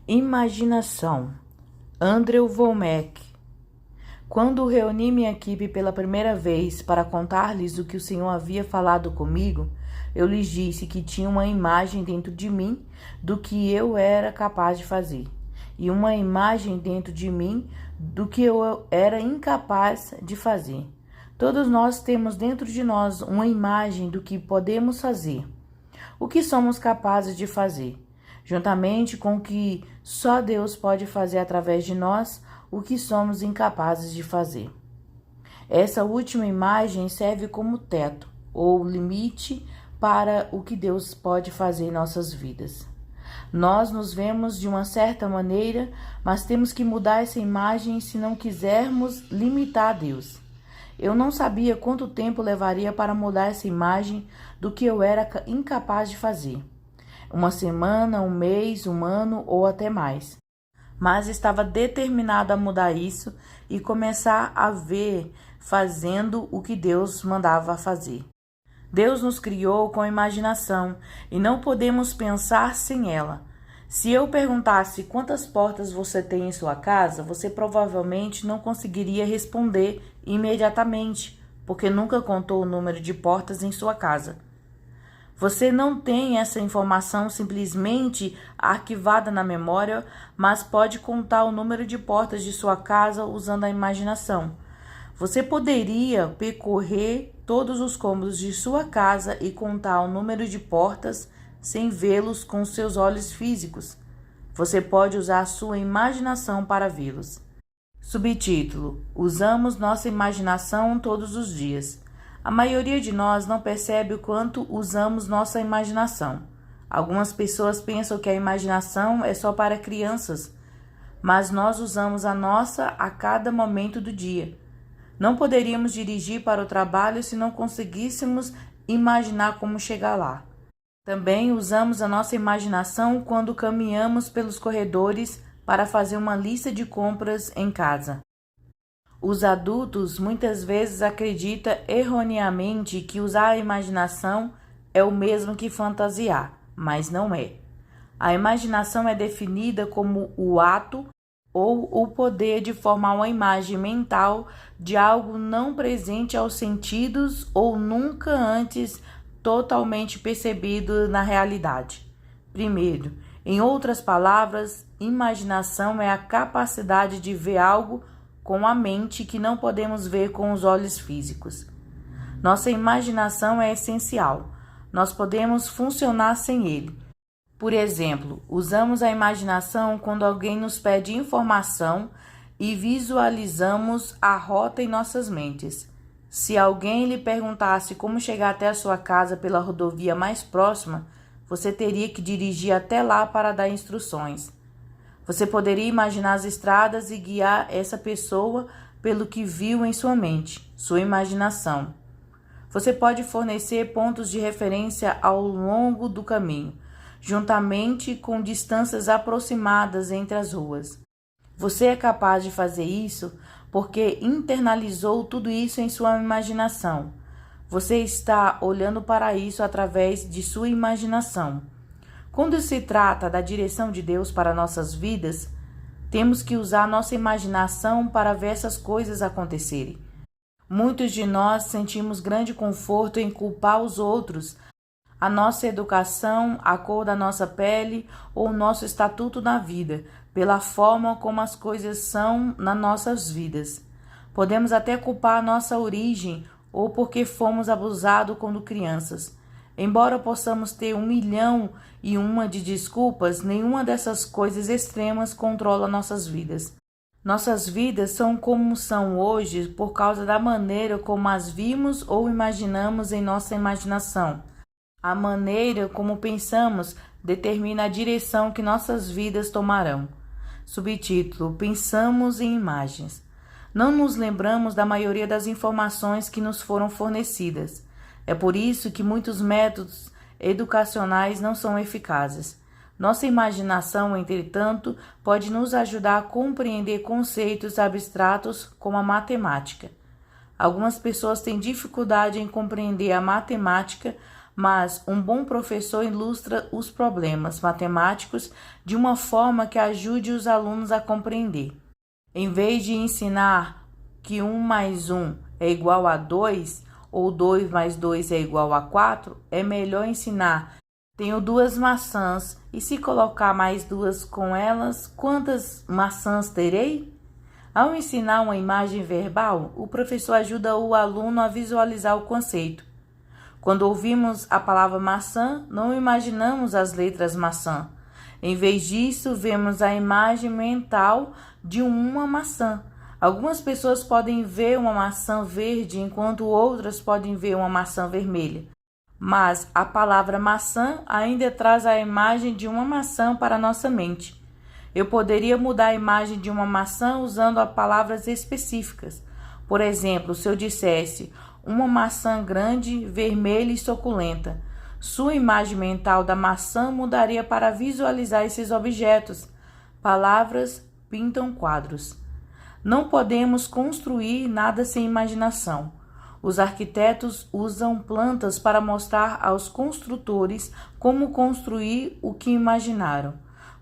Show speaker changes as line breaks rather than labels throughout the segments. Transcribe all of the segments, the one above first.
Imaginação. Andrew Wommack. Quando reuni minha equipe pela primeira vez para contar-lhes o que o Senhor havia falado comigo, eu lhes disse que tinha uma imagem dentro de mim do que eu era capaz de fazer, e uma imagem dentro de mim do que eu era incapaz de fazer. Todos nós temos dentro de nós uma imagem do que podemos fazer, o que somos capazes de fazer, juntamente com o que só Deus pode fazer através de nós, o que somos incapazes de fazer. Essa última imagem serve como teto ou limite para o que Deus pode fazer em nossas vidas. Nós nos vemos de uma certa maneira, mas temos que mudar essa imagem se não quisermos limitar Deus. Eu não sabia quanto tempo levaria para mudar essa imagem do que eu era incapaz de fazer. Uma semana, um mês, um ano ou até mais. Mas estava determinado a mudar isso e começar a ver fazendo o que Deus mandava fazer. Deus nos criou com imaginação e não podemos pensar sem ela. Se eu perguntasse quantas portas você tem em sua casa, você provavelmente não conseguiria responder imediatamente, porque nunca contou o número de portas em sua casa. Você não tem essa informação simplesmente arquivada na memória, mas pode contar o número de portas de sua casa usando a imaginação. Você poderia percorrer todos os cômodos de sua casa e contar o número de portas sem vê-los com seus olhos físicos. Você pode usar a sua imaginação para vê-los. Subtítulo: Usamos nossa imaginação todos os dias. A maioria de nós não percebe o quanto usamos nossa imaginação. Algumas pessoas pensam que a imaginação é só para crianças, mas nós usamos a nossa a cada momento do dia. Não poderíamos dirigir para o trabalho se não conseguíssemos imaginar como chegar lá. Também usamos a nossa imaginação quando caminhamos pelos corredores para fazer uma lista de compras em casa. Os adultos muitas vezes acreditam erroneamente que usar a imaginação é o mesmo que fantasiar, mas não é. A imaginação é definida como o ato ou o poder de formar uma imagem mental de algo não presente aos sentidos ou nunca antes totalmente percebido na realidade. Primeiro, em outras palavras, imaginação é a capacidade de ver algo com a mente que não podemos ver com os olhos físicos. Nossa imaginação é essencial. Nós podemos funcionar sem ele. Por exemplo, usamos a imaginação quando alguém nos pede informação e visualizamos a rota em nossas mentes. Se alguém lhe perguntasse como chegar até a sua casa pela rodovia mais próxima, você teria que dirigir até lá para dar instruções. Você poderia imaginar as estradas e guiar essa pessoa pelo que viu em sua mente, sua imaginação. Você pode fornecer pontos de referência ao longo do caminho, juntamente com distâncias aproximadas entre as ruas. Você é capaz de fazer isso porque internalizou tudo isso em sua imaginação. Você está olhando para isso através de sua imaginação. Quando se trata da direção de Deus para nossas vidas, temos que usar nossa imaginação para ver essas coisas acontecerem. Muitos de nós sentimos grande conforto em culpar os outros, a nossa educação, a cor da nossa pele ou o nosso estatuto na vida, pela forma como as coisas são nas nossas vidas. Podemos até culpar a nossa origem ou porque fomos abusados quando crianças. Embora possamos ter 1.000.001 de desculpas, nenhuma dessas coisas extremas controla nossas vidas. Nossas vidas são como são hoje por causa da maneira como as vimos ou imaginamos em nossa imaginação. A maneira como pensamos determina a direção que nossas vidas tomarão. Subtítulo: Pensamos em imagens. Não nos lembramos da maioria das informações que nos foram fornecidas. É por isso que muitos métodos educacionais não são eficazes. Nossa imaginação, entretanto, pode nos ajudar a compreender conceitos abstratos como a matemática. Algumas pessoas têm dificuldade em compreender a matemática, mas um bom professor ilustra os problemas matemáticos de uma forma que ajude os alunos a compreender. Em vez de ensinar que 1 mais 1 é igual a 2 ou 2 mais 2 é igual a 4, é melhor ensinar: tenho 2 maçãs e se colocar mais 2 com elas, quantas maçãs terei? Ao ensinar uma imagem verbal, o professor ajuda o aluno a visualizar o conceito. Quando ouvimos a palavra maçã, não imaginamos as letras maçã. Em vez disso, vemos a imagem mental de uma maçã. Algumas pessoas podem ver uma maçã verde, enquanto outras podem ver uma maçã vermelha. Mas a palavra maçã ainda traz a imagem de uma maçã para nossa mente. Eu poderia mudar a imagem de uma maçã usando palavras específicas. Por exemplo, se eu dissesse uma maçã grande, vermelha e suculenta, sua imagem mental da maçã mudaria para visualizar esses objetos. Palavras pintam quadros. Não podemos construir nada sem imaginação. Os arquitetos usam plantas para mostrar aos construtores como construir o que imaginaram.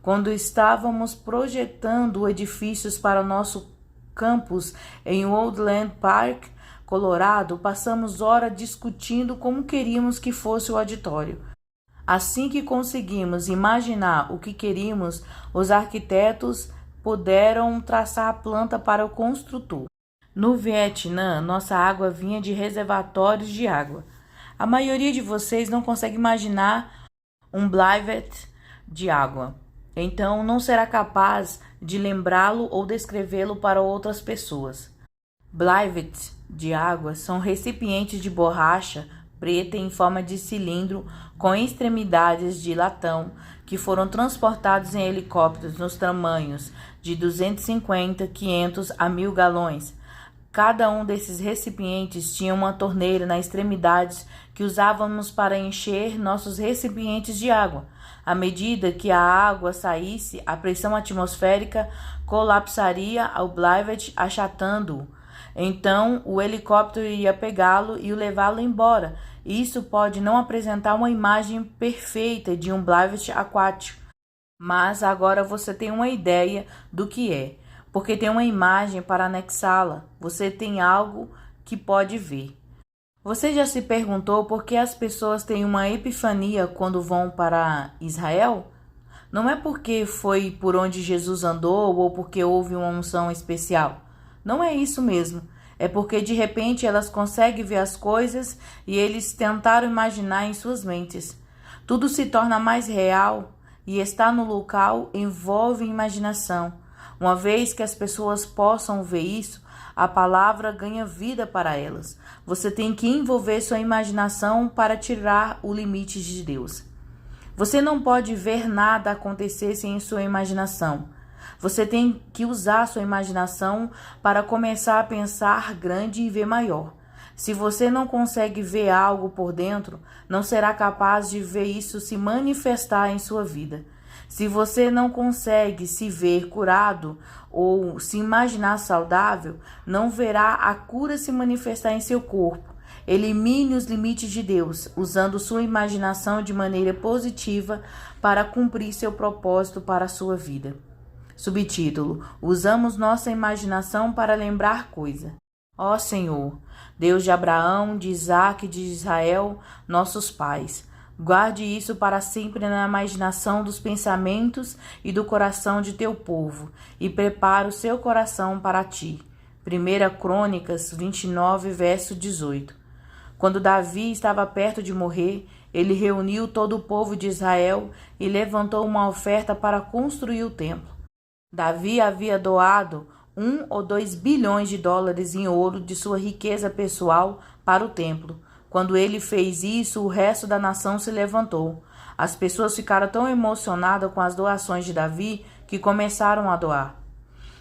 Quando estávamos projetando edifícios para o nosso campus em Woodland Park, Colorado, passamos horas discutindo como queríamos que fosse o auditório. Assim que conseguimos imaginar o que queríamos, os arquitetos puderam traçar a planta para o construtor. No Vietnã, nossa água vinha de reservatórios de água. A maioria de vocês não consegue imaginar um blivet de água, então não será capaz de lembrá-lo ou descrevê-lo para outras pessoas. Blivets de água são recipientes de borracha preta em forma de cilindro com extremidades de latão que foram transportados em helicópteros nos tamanhos de 250, 500 a 1.000 galões. Cada um desses recipientes tinha uma torneira na extremidade que usávamos para encher nossos recipientes de água. À medida que a água saísse, a pressão atmosférica colapsaria o blivet, achatando-o. Então, o helicóptero ia pegá-lo e o levá-lo embora. Isso pode não apresentar uma imagem perfeita de um blivet aquático, mas agora você tem uma ideia do que é, porque tem uma imagem para anexá-la. Você tem algo que pode ver. Você já se perguntou por que as pessoas têm uma epifania quando vão para Israel? Não é porque foi por onde Jesus andou ou porque houve uma unção especial. Não é isso mesmo. É porque de repente elas conseguem ver as coisas e eles tentaram imaginar em suas mentes. Tudo se torna mais real e estar no local envolve imaginação. Uma vez que as pessoas possam ver isso, a palavra ganha vida para elas. Você tem que envolver sua imaginação para tirar o limite de Deus. Você não pode ver nada acontecer sem sua imaginação. Você tem que usar sua imaginação para começar a pensar grande e ver maior. Se você não consegue ver algo por dentro, não será capaz de ver isso se manifestar em sua vida. Se você não consegue se ver curado ou se imaginar saudável, não verá a cura se manifestar em seu corpo. Elimine os limites de Deus, usando sua imaginação de maneira positiva para cumprir seu propósito para a sua vida. Subtítulo: Usamos nossa imaginação para lembrar coisa. Ó Senhor, Deus de Abraão, de Isaque e de Israel, nossos pais, guarde isso para sempre na imaginação dos pensamentos e do coração de teu povo, e prepara o seu coração para ti. 1 Crônicas 29, verso 18. Quando Davi estava perto de morrer, ele reuniu todo o povo de Israel e levantou uma oferta para construir o templo. Davi havia doado 1 ou 2 bilhões de dólares em ouro de sua riqueza pessoal para o templo. Quando ele fez isso, o resto da nação se levantou. As pessoas ficaram tão emocionadas com as doações de Davi que começaram a doar.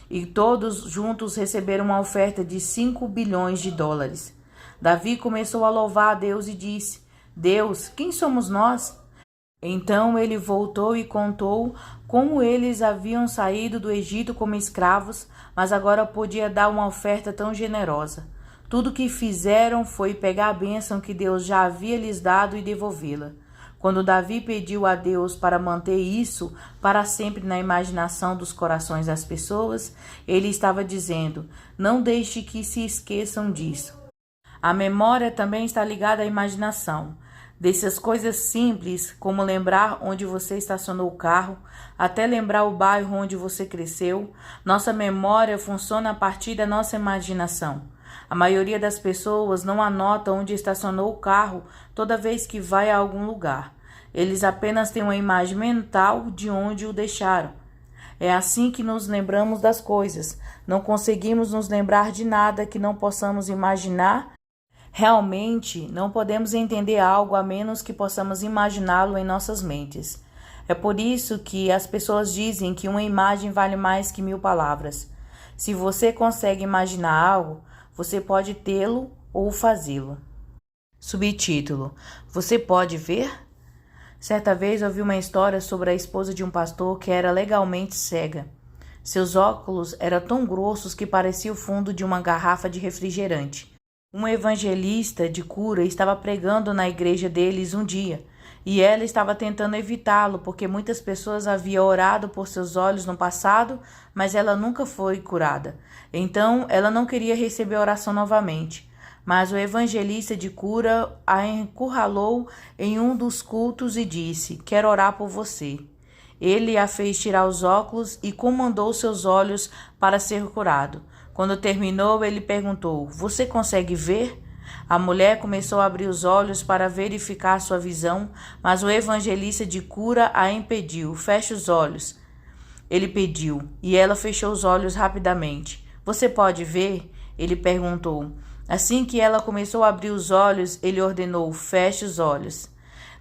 E todos juntos receberam uma oferta de 5 bilhões de dólares. Davi começou a louvar a Deus e disse: Deus, quem somos nós? Então ele voltou e contou como eles haviam saído do Egito como escravos, mas agora podia dar uma oferta tão generosa. Tudo o que fizeram foi pegar a bênção que Deus já havia lhes dado e devolvê-la. Quando Davi pediu a Deus para manter isso para sempre na imaginação dos corações das pessoas, ele estava dizendo: não deixe que se esqueçam disso. A memória também está ligada à imaginação. Dessas coisas simples, como lembrar onde você estacionou o carro, até lembrar o bairro onde você cresceu, nossa memória funciona a partir da nossa imaginação. A maioria das pessoas não anota onde estacionou o carro toda vez que vai a algum lugar. Eles apenas têm uma imagem mental de onde o deixaram. É assim que nos lembramos das coisas. Não conseguimos nos lembrar de nada que não possamos imaginar. Realmente, não podemos entender algo a menos que possamos imaginá-lo em nossas mentes. É por isso que as pessoas dizem que uma imagem vale mais que 1000 palavras. Se você consegue imaginar algo, você pode tê-lo ou fazê-lo. Subtítulo: Você pode ver? Certa vez ouvi uma história sobre a esposa de um pastor que era legalmente cega. Seus óculos eram tão grossos que parecia o fundo de uma garrafa de refrigerante. Um evangelista de cura estava pregando na igreja deles um dia, e ela estava tentando evitá-lo porque muitas pessoas haviam orado por seus olhos no passado, mas ela nunca foi curada. Então, ela não queria receber a oração novamente. Mas o evangelista de cura a encurralou em um dos cultos e disse: quero orar por você. Ele a fez tirar os óculos e comandou seus olhos para ser curado. Quando terminou, ele perguntou: você consegue ver? A mulher começou a abrir os olhos para verificar sua visão, mas o evangelista de cura a impediu. Feche os olhos. Ele pediu, e ela fechou os olhos rapidamente. Você pode ver? Ele perguntou. Assim que ela começou a abrir os olhos, ele ordenou: feche os olhos.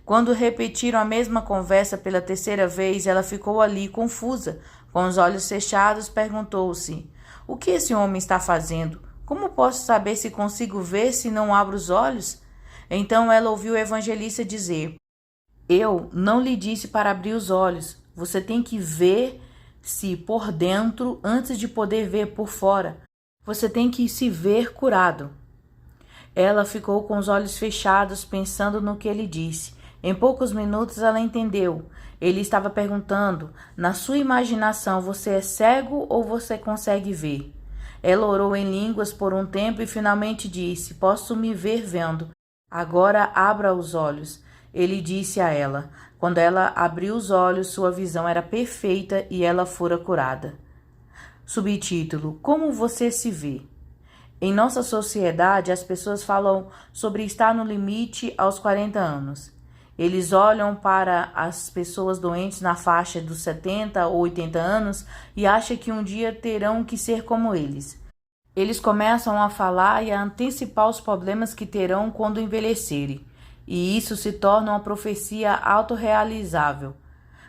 Quando repetiram a mesma conversa pela terceira vez, ela ficou ali, confusa. Com os olhos fechados, perguntou-se: o que esse homem está fazendo? Como posso saber se consigo ver se não abro os olhos? Então ela ouviu o evangelista dizer: eu não lhe disse para abrir os olhos. Você tem que ver-se por dentro antes de poder ver por fora. Você tem que se ver curado. Ela ficou com os olhos fechados, pensando no que ele disse. Em poucos minutos ela entendeu. Ele estava perguntando: na sua imaginação, você é cego ou você consegue ver? Ela orou em línguas por um tempo e finalmente disse: posso me ver vendo. Agora abra os olhos. Ele disse a ela. Quando ela abriu os olhos, sua visão era perfeita e ela fora curada. Subtítulo: Como você se vê? Em nossa sociedade, as pessoas falam sobre estar no limite aos 40 anos. Eles olham para as pessoas doentes na faixa dos 70 ou 80 anos e acham que um dia terão que ser como eles. Eles começam a falar e a antecipar os problemas que terão quando envelhecerem, e isso se torna uma profecia autorrealizável.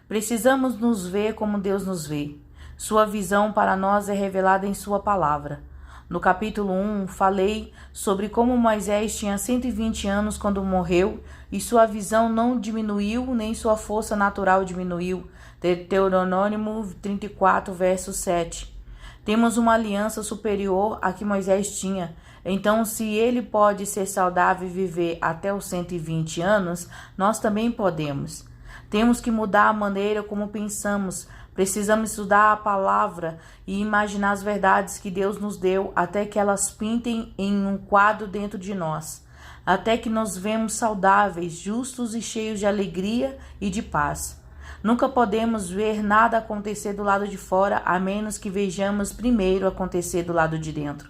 Precisamos nos ver como Deus nos vê. Sua visão para nós é revelada em sua palavra. No capítulo 1, falei sobre como Moisés tinha 120 anos quando morreu e sua visão não diminuiu, nem sua força natural diminuiu. Deuteronômio 34, verso 7. Temos uma aliança superior à que Moisés tinha. Então, se ele pode ser saudável e viver até os 120 anos, nós também podemos. Temos que mudar a maneira como pensamos. Precisamos estudar a palavra e imaginar as verdades que Deus nos deu até que elas pintem em um quadro dentro de nós, até que nos vemos saudáveis, justos e cheios de alegria e de paz. Nunca podemos ver nada acontecer do lado de fora, a menos que vejamos primeiro acontecer do lado de dentro.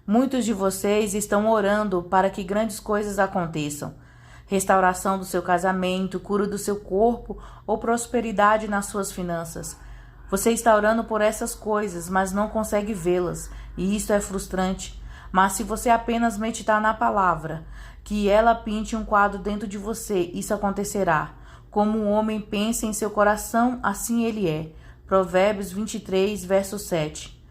Muitos de vocês estão orando para que grandes coisas aconteçam. Restauração do seu casamento, cura do seu corpo ou prosperidade nas suas finanças. Você está orando por essas coisas, mas não consegue vê-las, e isso é frustrante. Mas se você apenas meditar na palavra, que ela pinte um quadro dentro de você, isso acontecerá. Como um homem pensa em seu coração, assim ele é. Provérbios 23, verso 7.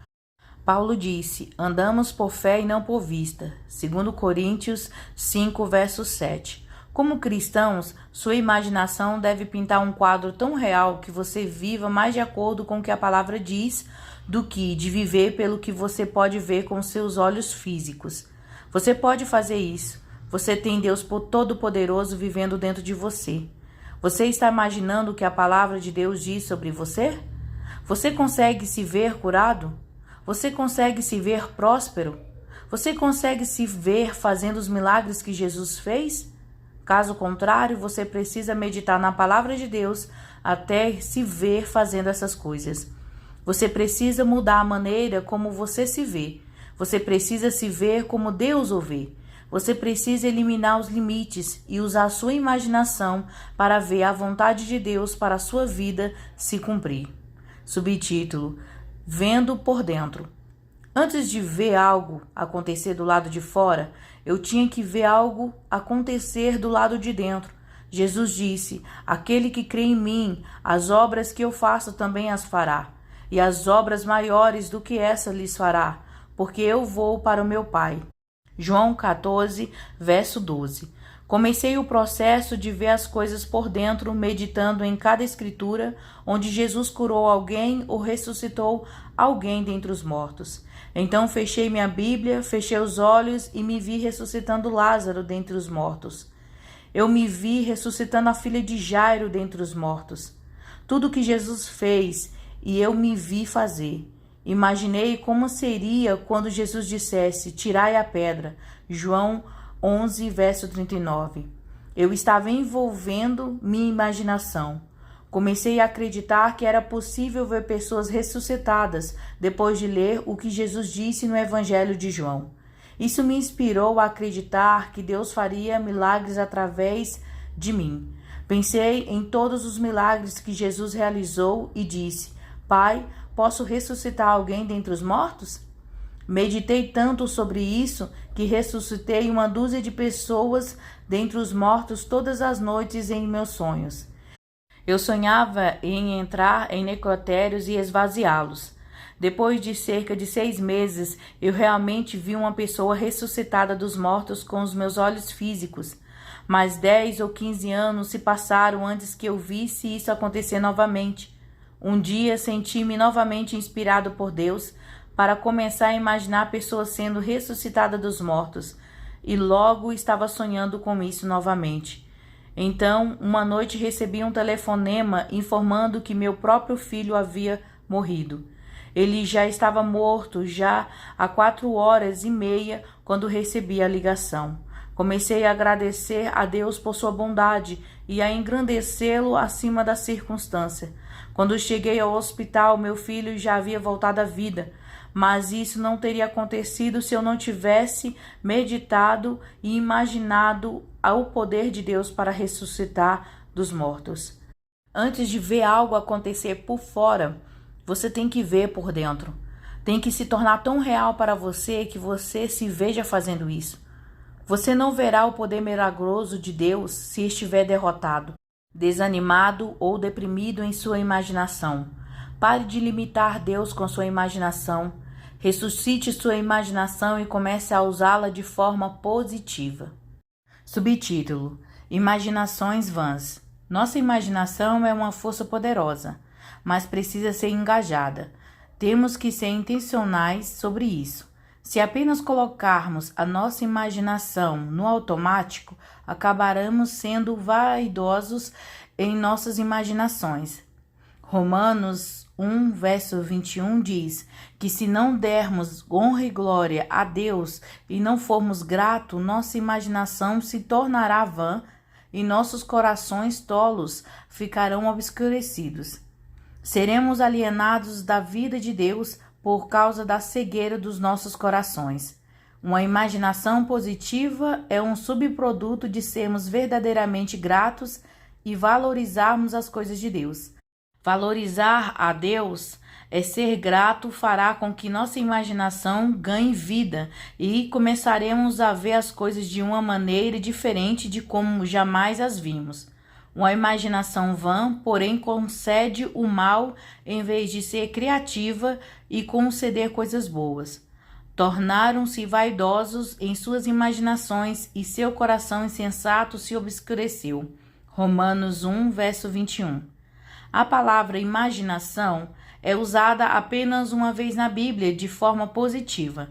Paulo disse: andamos por fé e não por vista. 2 Coríntios 5, verso 7. Como cristãos, sua imaginação deve pintar um quadro tão real que você viva mais de acordo com o que a palavra diz do que de viver pelo que você pode ver com seus olhos físicos. Você pode fazer isso. Você tem Deus Todo-Poderoso vivendo dentro de você. Você está imaginando o que a palavra de Deus diz sobre você? Você consegue se ver curado? Você consegue se ver próspero? Você consegue se ver fazendo os milagres que Jesus fez? Caso contrário, você precisa meditar na palavra de Deus até se ver fazendo essas coisas. Você precisa mudar a maneira como você se vê. Você precisa se ver como Deus o vê. Você precisa eliminar os limites e usar a sua imaginação para ver a vontade de Deus para a sua vida se cumprir. Subtítulo: Vendo por dentro. Antes de ver algo acontecer do lado de fora, eu tinha que ver algo acontecer do lado de dentro. Jesus disse: aquele que crê em mim, as obras que eu faço também as fará, e as obras maiores do que essa lhes fará, porque eu vou para o meu Pai. João 14, verso 12. Comecei o processo de ver as coisas por dentro, meditando em cada escritura onde Jesus curou alguém ou ressuscitou alguém dentre os mortos. Então fechei minha Bíblia, fechei os olhos e me vi ressuscitando Lázaro dentre os mortos. Eu me vi ressuscitando a filha de Jairo dentre os mortos. Tudo que Jesus fez e eu me vi fazer. Imaginei como seria quando Jesus dissesse: tirai a pedra. João 11, verso 39. Eu estava envolvendo minha imaginação. Comecei a acreditar que era possível ver pessoas ressuscitadas depois de ler o que Jesus disse no Evangelho de João. Isso me inspirou a acreditar que Deus faria milagres através de mim. Pensei em todos os milagres que Jesus realizou e disse: Pai, posso ressuscitar alguém dentre os mortos? Meditei tanto sobre isso que ressuscitei uma dúzia de pessoas dentre os mortos todas as noites em meus sonhos. Eu sonhava em entrar em necrotérios e esvaziá-los. Depois de cerca de 6 meses, eu realmente vi uma pessoa ressuscitada dos mortos com os meus olhos físicos. Mas 10 ou 15 anos se passaram antes que eu visse isso acontecer novamente. Um dia senti-me novamente inspirado por Deus para começar a imaginar pessoas sendo ressuscitadas dos mortos, e logo estava sonhando com isso novamente. Então, uma noite recebi um telefonema informando que meu próprio filho havia morrido. Ele já estava morto já há 4 horas e meia quando recebi a ligação. Comecei a agradecer a Deus por sua bondade e a engrandecê-lo acima da circunstância. Quando cheguei ao hospital, meu filho já havia voltado à vida, mas isso não teria acontecido se eu não tivesse meditado e imaginado o poder de Deus para ressuscitar dos mortos. Antes de ver algo acontecer por fora, você tem que ver por dentro. Tem que se tornar tão real para você que você se veja fazendo isso. Você não verá o poder milagroso de Deus se estiver derrotado, desanimado ou deprimido em sua imaginação. Pare de limitar Deus com sua imaginação. Ressuscite sua imaginação e comece a usá-la de forma positiva. Subtítulo: Imaginações vãs. Nossa imaginação é uma força poderosa, mas precisa ser engajada. Temos que ser intencionais sobre isso. Se apenas colocarmos a nossa imaginação no automático, acabaremos sendo vaidosos em nossas imaginações. Romanos 1, verso 21 diz que se não dermos honra e glória a Deus e não formos gratos, nossa imaginação se tornará vã e nossos corações tolos ficarão obscurecidos. Seremos alienados da vida de Deus por causa da cegueira dos nossos corações. Uma imaginação positiva é um subproduto de sermos verdadeiramente gratos e valorizarmos as coisas de Deus. Valorizar a Deus é ser grato, fará com que nossa imaginação ganhe vida e começaremos a ver as coisas de uma maneira diferente de como jamais as vimos. Uma imaginação vã, porém, concede o mal em vez de ser criativa e conceder coisas boas. Tornaram-se vaidosos em suas imaginações e seu coração insensato se obscureceu. Romanos 1, verso 21. A palavra imaginação é usada apenas uma vez na Bíblia de forma positiva.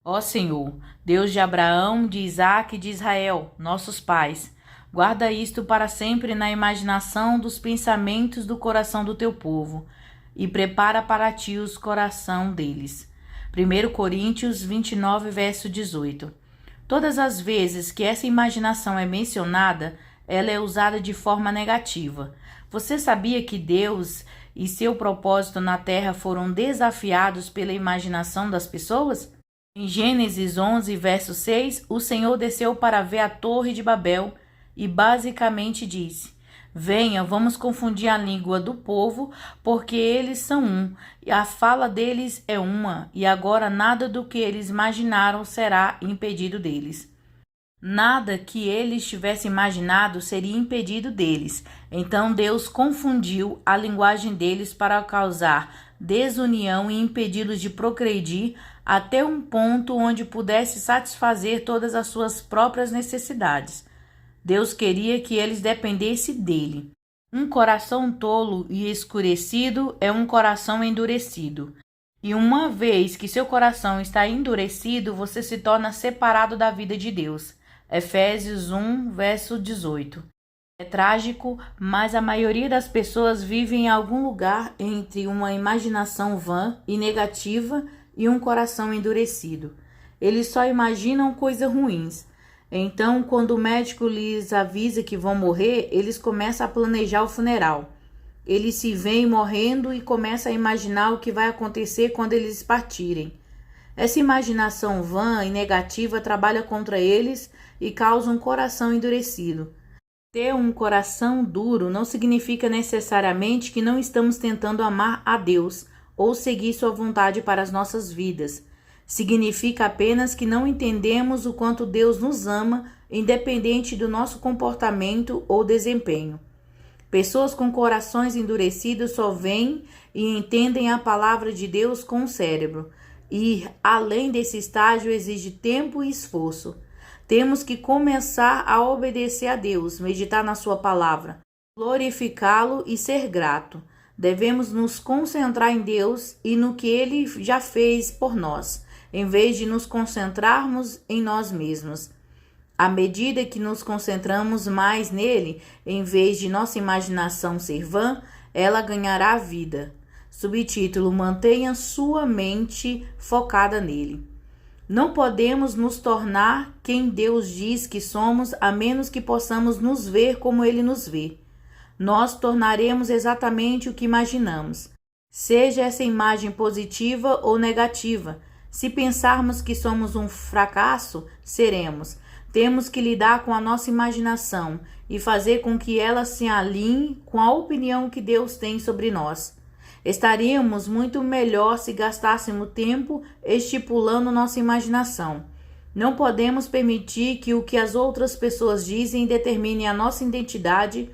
Ó Senhor, Deus de Abraão, de Isaque e de Israel, nossos pais, guarda isto para sempre na imaginação dos pensamentos do coração do teu povo, e prepara para ti os coração deles. 1 Coríntios 29, verso 18. Todas as vezes que essa imaginação é mencionada, ela é usada de forma negativa. Você sabia que Deus e seu propósito na terra foram desafiados pela imaginação das pessoas? Em Gênesis 11, verso 6, o Senhor desceu para ver a Torre de Babel e basicamente disse: Venha, vamos confundir a língua do povo, porque eles são um, e a fala deles é uma, e agora nada do que eles imaginaram será impedido deles. Nada que eles tivessem imaginado seria impedido deles. Então Deus confundiu a linguagem deles para causar desunião e impedi-los de progredir até um ponto onde pudesse satisfazer todas as suas próprias necessidades. Deus queria que eles dependessem dele. Um coração tolo e escurecido é um coração endurecido. E uma vez que seu coração está endurecido, você se torna separado da vida de Deus. Efésios 1, verso 18. É trágico, mas a maioria das pessoas vive em algum lugar entre uma imaginação vã e negativa e um coração endurecido. Eles só imaginam coisas ruins. Então, quando o médico lhes avisa que vão morrer, eles começam a planejar o funeral. Eles se veem morrendo e começam a imaginar o que vai acontecer quando eles partirem. Essa imaginação vã e negativa trabalha contra eles e causa um coração endurecido. Ter um coração duro não significa necessariamente que não estamos tentando amar a Deus ou seguir sua vontade para as nossas vidas. Significa apenas que não entendemos o quanto Deus nos ama, independente do nosso comportamento ou desempenho. Pessoas com corações endurecidos só veem e entendem a palavra de Deus com o cérebro. E, além desse estágio, exige tempo e esforço. Temos que começar a obedecer a Deus, meditar na sua palavra, glorificá-lo e ser grato. Devemos nos concentrar em Deus e no que Ele já fez por nós, em vez de nos concentrarmos em nós mesmos. À medida que nos concentramos mais nele, em vez de nossa imaginação ser vã, ela ganhará vida. Subtítulo: Mantenha sua mente focada nele. Não podemos nos tornar quem Deus diz que somos, a menos que possamos nos ver como Ele nos vê. Nós tornaremos exatamente o que imaginamos, seja essa imagem positiva ou negativa. Se pensarmos que somos um fracasso, seremos. Temos que lidar com a nossa imaginação e fazer com que ela se alinhe com a opinião que Deus tem sobre nós. Estaríamos muito melhor se gastássemos tempo estipulando nossa imaginação. Não podemos permitir que o que as outras pessoas dizem determine a nossa identidade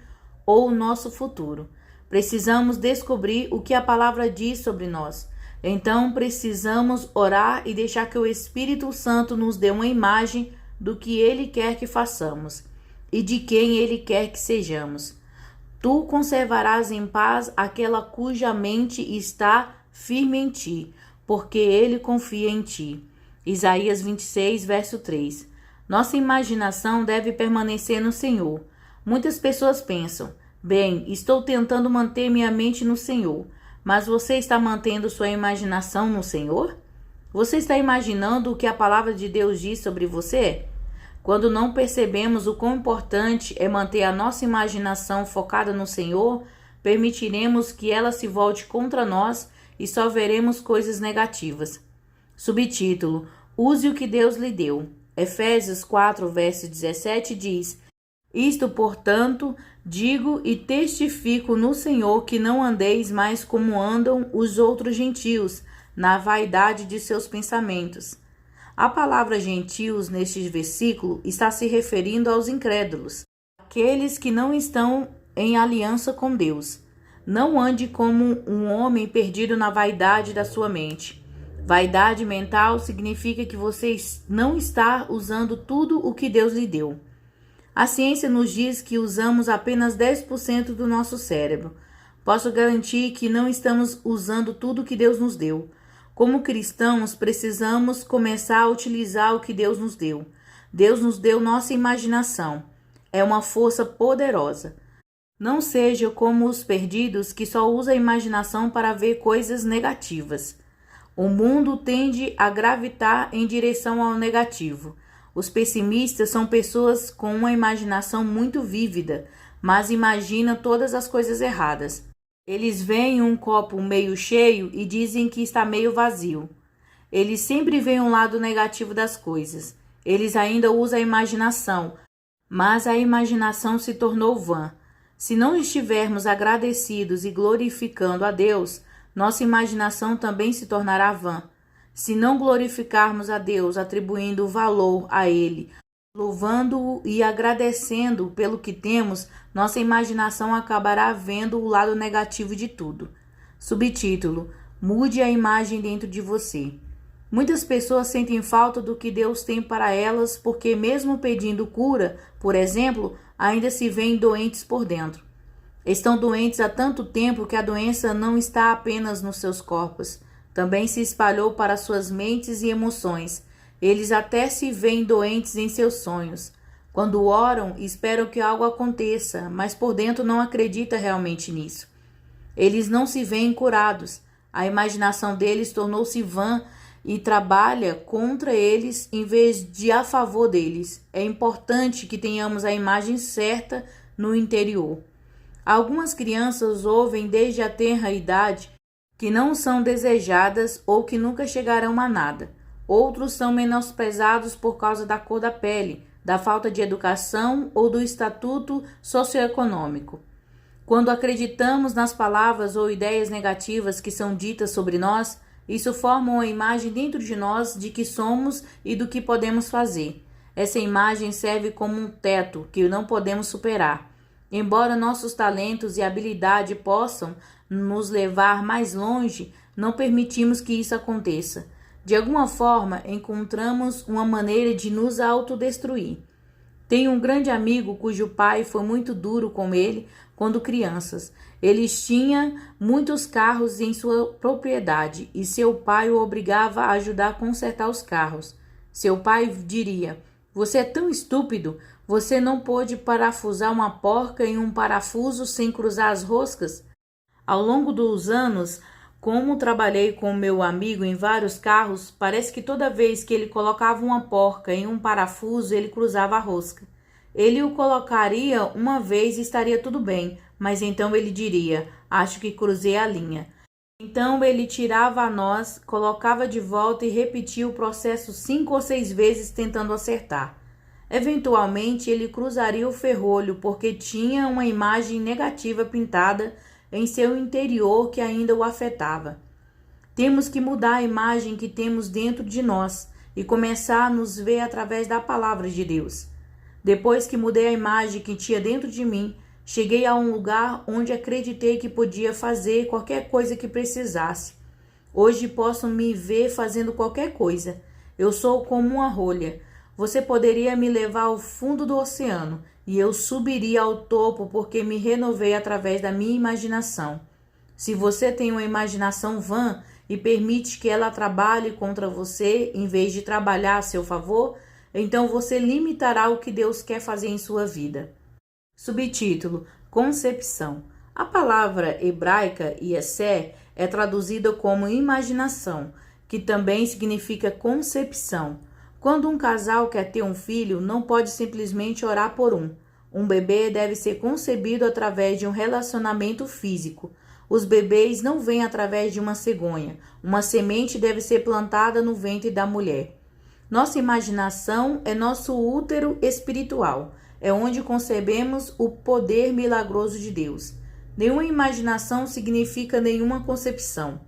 ou o nosso futuro. Precisamos descobrir o que a palavra diz sobre nós. Então precisamos orar e deixar que o Espírito Santo nos dê uma imagem do que Ele quer que façamos e de quem Ele quer que sejamos. Tu conservarás em paz aquela cuja mente está firme em ti, porque ele confia em ti. Isaías 26, verso 3. Nossa imaginação deve permanecer no Senhor. Muitas pessoas pensam: bem, estou tentando manter minha mente no Senhor, mas você está mantendo sua imaginação no Senhor? Você está imaginando o que a palavra de Deus diz sobre você? Quando não percebemos o quão importante é manter a nossa imaginação focada no Senhor, permitiremos que ela se volte contra nós e só veremos coisas negativas. Subtítulo: Use o que Deus lhe deu. Efésios 4, verso 17 diz: Isto, portanto, digo e testifico no Senhor que não andeis mais como andam os outros gentios, na vaidade de seus pensamentos. A palavra gentios neste versículo está se referindo aos incrédulos, aqueles que não estão em aliança com Deus. Não ande como um homem perdido na vaidade da sua mente. Vaidade mental significa que você não está usando tudo o que Deus lhe deu. A ciência nos diz que usamos apenas 10% do nosso cérebro. Posso garantir que não estamos usando tudo que Deus nos deu. Como cristãos, precisamos começar a utilizar o que Deus nos deu. Deus nos deu nossa imaginação. É uma força poderosa. Não seja como os perdidos que só usam a imaginação para ver coisas negativas. O mundo tende a gravitar em direção ao negativo. Os pessimistas são pessoas com uma imaginação muito vívida, mas imaginam todas as coisas erradas. Eles veem um copo meio cheio e dizem que está meio vazio. Eles sempre veem um lado negativo das coisas. Eles ainda usam a imaginação, mas a imaginação se tornou vã. Se não estivermos agradecidos e glorificando a Deus, nossa imaginação também se tornará vã. Se não glorificarmos a Deus, atribuindo valor a Ele, louvando-o e agradecendo pelo que temos, nossa imaginação acabará vendo o lado negativo de tudo. Subtítulo: Mude a imagem dentro de você. Muitas pessoas sentem falta do que Deus tem para elas porque, mesmo pedindo cura, por exemplo, ainda se veem doentes por dentro. Estão doentes há tanto tempo que a doença não está apenas nos seus corpos, também se espalhou para suas mentes e emoções. Eles até se veem doentes em seus sonhos. Quando oram, esperam que algo aconteça, mas por dentro não acreditam realmente nisso. Eles não se veem curados. A imaginação deles tornou-se vã e trabalha contra eles em vez de a favor deles. É importante que tenhamos a imagem certa no interior. Algumas crianças ouvem desde a tenra idade que não são desejadas ou que nunca chegarão a nada. Outros são menosprezados por causa da cor da pele, da falta de educação ou do estatuto socioeconômico. Quando acreditamos nas palavras ou ideias negativas que são ditas sobre nós, isso forma uma imagem dentro de nós de que somos e do que podemos fazer. Essa imagem serve como um teto que não podemos superar. Embora nossos talentos e habilidade possam nos levar mais longe, não permitimos que isso aconteça. De alguma forma, encontramos uma maneira de nos autodestruir. Tenho um grande amigo cujo pai foi muito duro com ele quando crianças. Eles tinham muitos carros em sua propriedade e seu pai o obrigava a ajudar a consertar os carros. Seu pai diria: "Você é tão estúpido, você não pôde parafusar uma porca em um parafuso sem cruzar as roscas?" Ao longo dos anos, como trabalhei com meu amigo em vários carros, parece que toda vez que ele colocava uma porca em um parafuso, ele cruzava a rosca. Ele o colocaria uma vez e estaria tudo bem, mas então ele diria: "Acho que cruzei a linha." Então ele tirava a noz, colocava de volta e repetia o processo 5 ou 6 vezes tentando acertar. Eventualmente ele cruzaria o ferrolho porque tinha uma imagem negativa pintada em seu interior que ainda o afetava. Temos que mudar a imagem que temos dentro de nós e começar a nos ver através da palavra de Deus. Depois que mudei a imagem que tinha dentro de mim, cheguei a um lugar onde acreditei que podia fazer qualquer coisa que precisasse. Hoje posso me ver fazendo qualquer coisa. Eu sou como uma rolha. Você poderia me levar ao fundo do oceano e eu subiria ao topo porque me renovei através da minha imaginação. Se você tem uma imaginação vã e permite que ela trabalhe contra você em vez de trabalhar a seu favor, então você limitará o que Deus quer fazer em sua vida. Subtítulo: Concepção. A palavra hebraica yesé é traduzida como imaginação, que também significa concepção. Quando um casal quer ter um filho, não pode simplesmente orar por um. Um bebê deve ser concebido através de um relacionamento físico. Os bebês não vêm através de uma cegonha. Uma semente deve ser plantada no ventre da mulher. Nossa imaginação é nosso útero espiritual. É onde concebemos o poder milagroso de Deus. Nenhuma imaginação significa nenhuma concepção.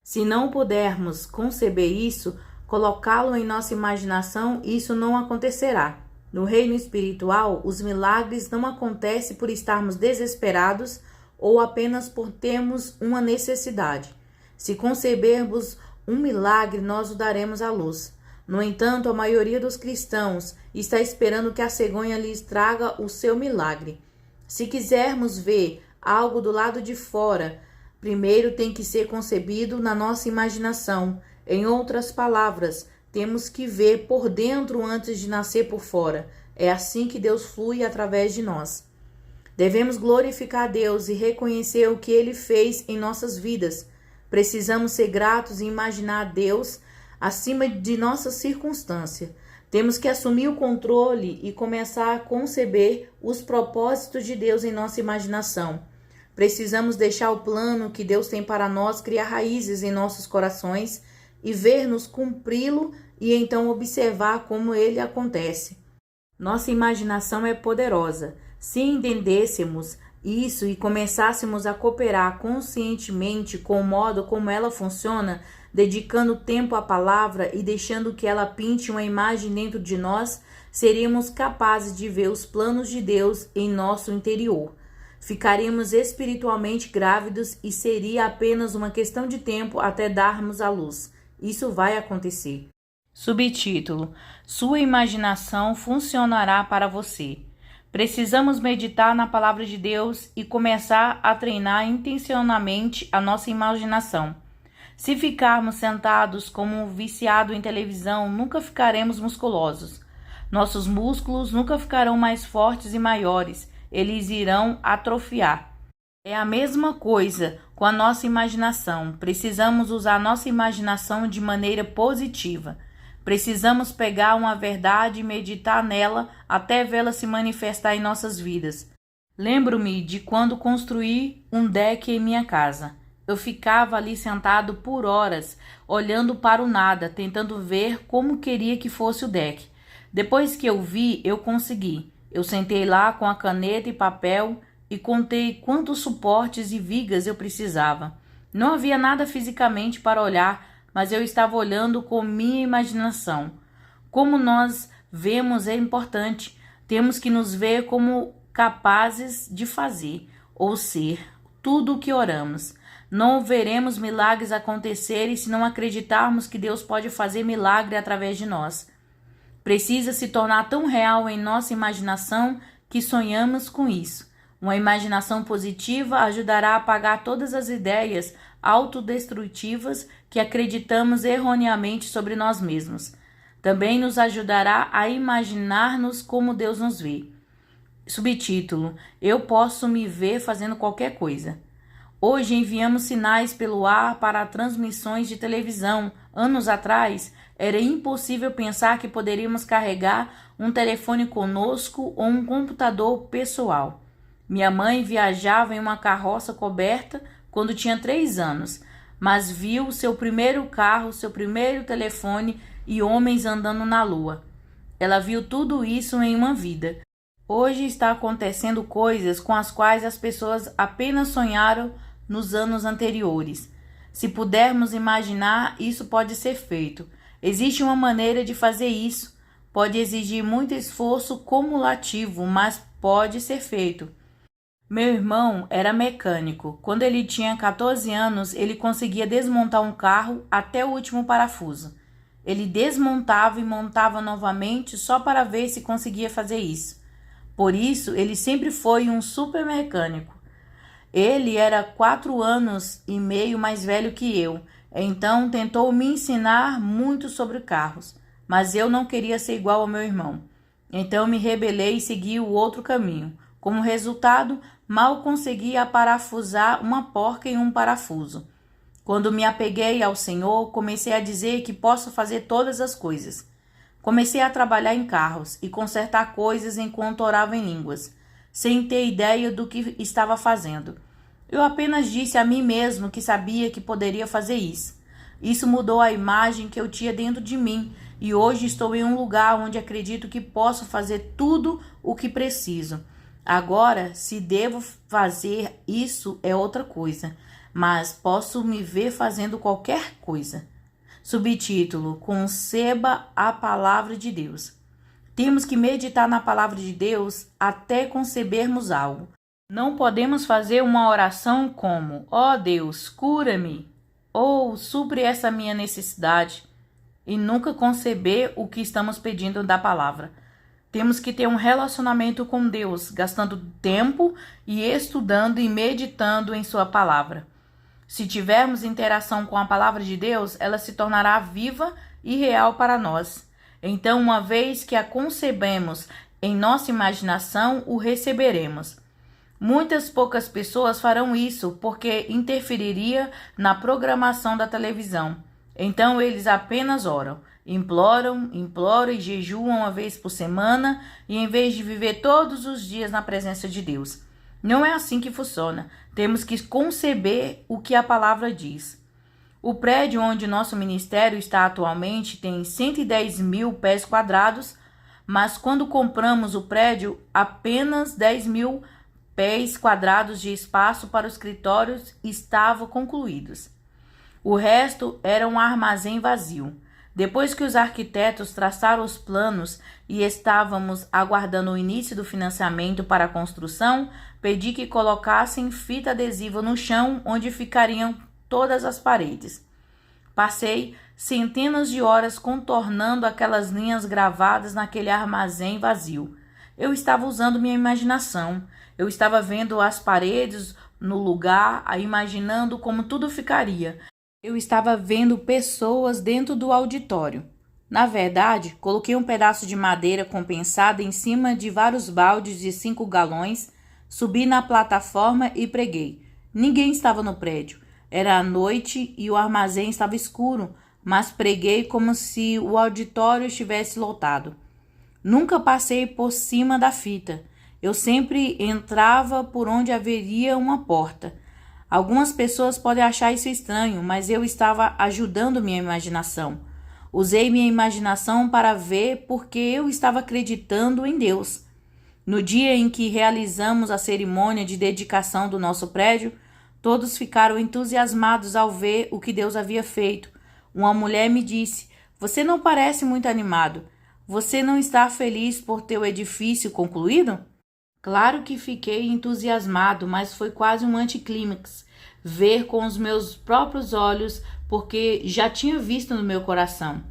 Se não pudermos conceber isso, colocá-lo em nossa imaginação, isso não acontecerá. No reino espiritual, os milagres não acontecem por estarmos desesperados ou apenas por termos uma necessidade. Se concebermos um milagre, nós o daremos à luz. No entanto, a maioria dos cristãos está esperando que a cegonha lhes traga o seu milagre. Se quisermos ver algo do lado de fora, primeiro tem que ser concebido na nossa imaginação. Em outras palavras, temos que ver por dentro antes de nascer por fora. É assim que Deus flui através de nós. Devemos glorificar a Deus e reconhecer o que Ele fez em nossas vidas. Precisamos ser gratos e imaginar a Deus acima de nossa circunstância. Temos que assumir o controle e começar a conceber os propósitos de Deus em nossa imaginação. Precisamos deixar o plano que Deus tem para nós criar raízes em nossos corações e ver-nos cumpri-lo e então observar como ele acontece. Nossa imaginação é poderosa. Se entendêssemos isso e começássemos a cooperar conscientemente com o modo como ela funciona, dedicando tempo à palavra e deixando que ela pinte uma imagem dentro de nós, seríamos capazes de ver os planos de Deus em nosso interior. Ficaríamos espiritualmente grávidos e seria apenas uma questão de tempo até darmos à luz. Isso vai acontecer. Subtítulo: Sua imaginação funcionará para você. Precisamos meditar na palavra de Deus e começar a treinar intencionalmente a nossa imaginação. Se ficarmos sentados como um viciado em televisão, nunca ficaremos musculosos. Nossos músculos nunca ficarão mais fortes e maiores, eles irão atrofiar. É a mesma coisa com a nossa imaginação. Precisamos usar nossa imaginação de maneira positiva. Precisamos pegar uma verdade e meditar nela até vê-la se manifestar em nossas vidas. Lembro-me de quando construí um deck em minha casa. Eu ficava ali sentado por horas, olhando para o nada, tentando ver como queria que fosse o deck. Depois que eu vi, eu consegui. Eu sentei lá com a caneta e papel e contei quantos suportes e vigas eu precisava. Não havia nada fisicamente para olhar, mas eu estava olhando com minha imaginação. Como nós vemos é importante. Temos que nos ver como capazes de fazer, ou ser, tudo o que oramos. Não veremos milagres acontecerem se não acreditarmos que Deus pode fazer milagre através de nós. Precisa se tornar tão real em nossa imaginação que sonhamos com isso. Uma imaginação positiva ajudará a apagar todas as ideias autodestrutivas que acreditamos erroneamente sobre nós mesmos. Também nos ajudará a imaginar-nos como Deus nos vê. Subtítulo: Eu posso me ver fazendo qualquer coisa. Hoje enviamos sinais pelo ar para transmissões de televisão. Anos atrás, era impossível pensar que poderíamos carregar um telefone conosco ou um computador pessoal. Minha mãe viajava em uma carroça coberta quando tinha 3 anos, mas viu seu primeiro carro, seu primeiro telefone e homens andando na lua. Ela viu tudo isso em uma vida. Hoje está acontecendo coisas com as quais as pessoas apenas sonharam nos anos anteriores. Se pudermos imaginar, isso pode ser feito. Existe uma maneira de fazer isso. Pode exigir muito esforço cumulativo, mas pode ser feito. Meu irmão era mecânico. Quando ele tinha 14 anos, ele conseguia desmontar um carro até o último parafuso. Ele desmontava e montava novamente só para ver se conseguia fazer isso. Por isso, ele sempre foi um super mecânico. Ele era 4 anos e meio mais velho que eu, então tentou me ensinar muito sobre carros, mas eu não queria ser igual ao meu irmão. Então me rebelei e segui o outro caminho. Como resultado, mal consegui aparafusar uma porca em um parafuso. Quando me apeguei ao Senhor, comecei a dizer que posso fazer todas as coisas. Comecei a trabalhar em carros e consertar coisas enquanto orava em línguas, sem ter ideia do que estava fazendo. Eu apenas disse a mim mesmo que sabia que poderia fazer isso. Isso mudou a imagem que eu tinha dentro de mim e hoje estou em um lugar onde acredito que posso fazer tudo o que preciso. Agora, se devo fazer isso é outra coisa, mas posso me ver fazendo qualquer coisa. Subtítulo: Conceba a palavra de Deus. Temos que meditar na palavra de Deus até concebermos algo. Não podemos fazer uma oração como: ó Deus, cura-me, ou supre essa minha necessidade, e nunca conceber o que estamos pedindo da palavra. Temos que ter um relacionamento com Deus, gastando tempo e estudando e meditando em sua palavra. Se tivermos interação com a palavra de Deus, ela se tornará viva e real para nós. Então, uma vez que a concebemos em nossa imaginação, o receberemos. Muitas poucas pessoas farão isso porque interferiria na programação da televisão. Então, eles apenas oram, imploram e jejuam uma vez por semana, e em vez de viver todos os dias na presença de Deus. Não é assim que funciona. Temos que conceber o que a palavra diz. O prédio onde nosso ministério está atualmente tem 110 mil pés quadrados, mas quando compramos o prédio, apenas 10 mil pés quadrados de espaço para os escritórios estavam concluídos. O resto era um armazém vazio. Depois que os arquitetos traçaram os planos e estávamos aguardando o início do financiamento para a construção, pedi que colocassem fita adesiva no chão onde ficariam todas as paredes. Passei centenas de horas contornando aquelas linhas gravadas naquele armazém vazio. Eu estava usando minha imaginação. Eu estava vendo as paredes no lugar, imaginando como tudo ficaria. Eu estava vendo pessoas dentro do auditório. Na verdade, coloquei um pedaço de madeira compensada em cima de vários baldes de 5 galões, subi na plataforma e preguei. Ninguém estava no prédio. Era noite e o armazém estava escuro, mas preguei como se o auditório estivesse lotado. Nunca passei por cima da fita. Eu sempre entrava por onde haveria uma porta. Algumas pessoas podem achar isso estranho, mas eu estava ajudando minha imaginação. Usei minha imaginação para ver porque eu estava acreditando em Deus. No dia em que realizamos a cerimônia de dedicação do nosso prédio, todos ficaram entusiasmados ao ver o que Deus havia feito. Uma mulher me disse: "Você não parece muito animado. Você não está feliz por ter o edifício concluído?" Claro que fiquei entusiasmado, mas foi quase um anticlímax ver com os meus próprios olhos, porque já tinha visto no meu coração.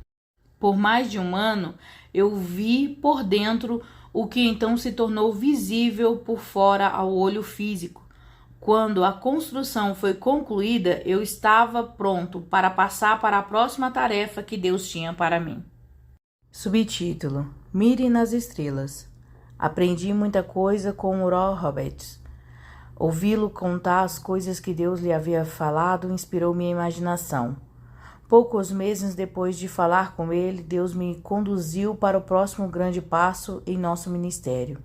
Por mais de um ano, eu vi por dentro o que então se tornou visível por fora ao olho físico. Quando a construção foi concluída, eu estava pronto para passar para a próxima tarefa que Deus tinha para mim. Subtítulo: Mire nas estrelas. Aprendi muita coisa com Oral Roberts. Ouvi-lo contar as coisas que Deus lhe havia falado inspirou minha imaginação. Poucos meses depois de falar com ele, Deus me conduziu para o próximo grande passo em nosso ministério.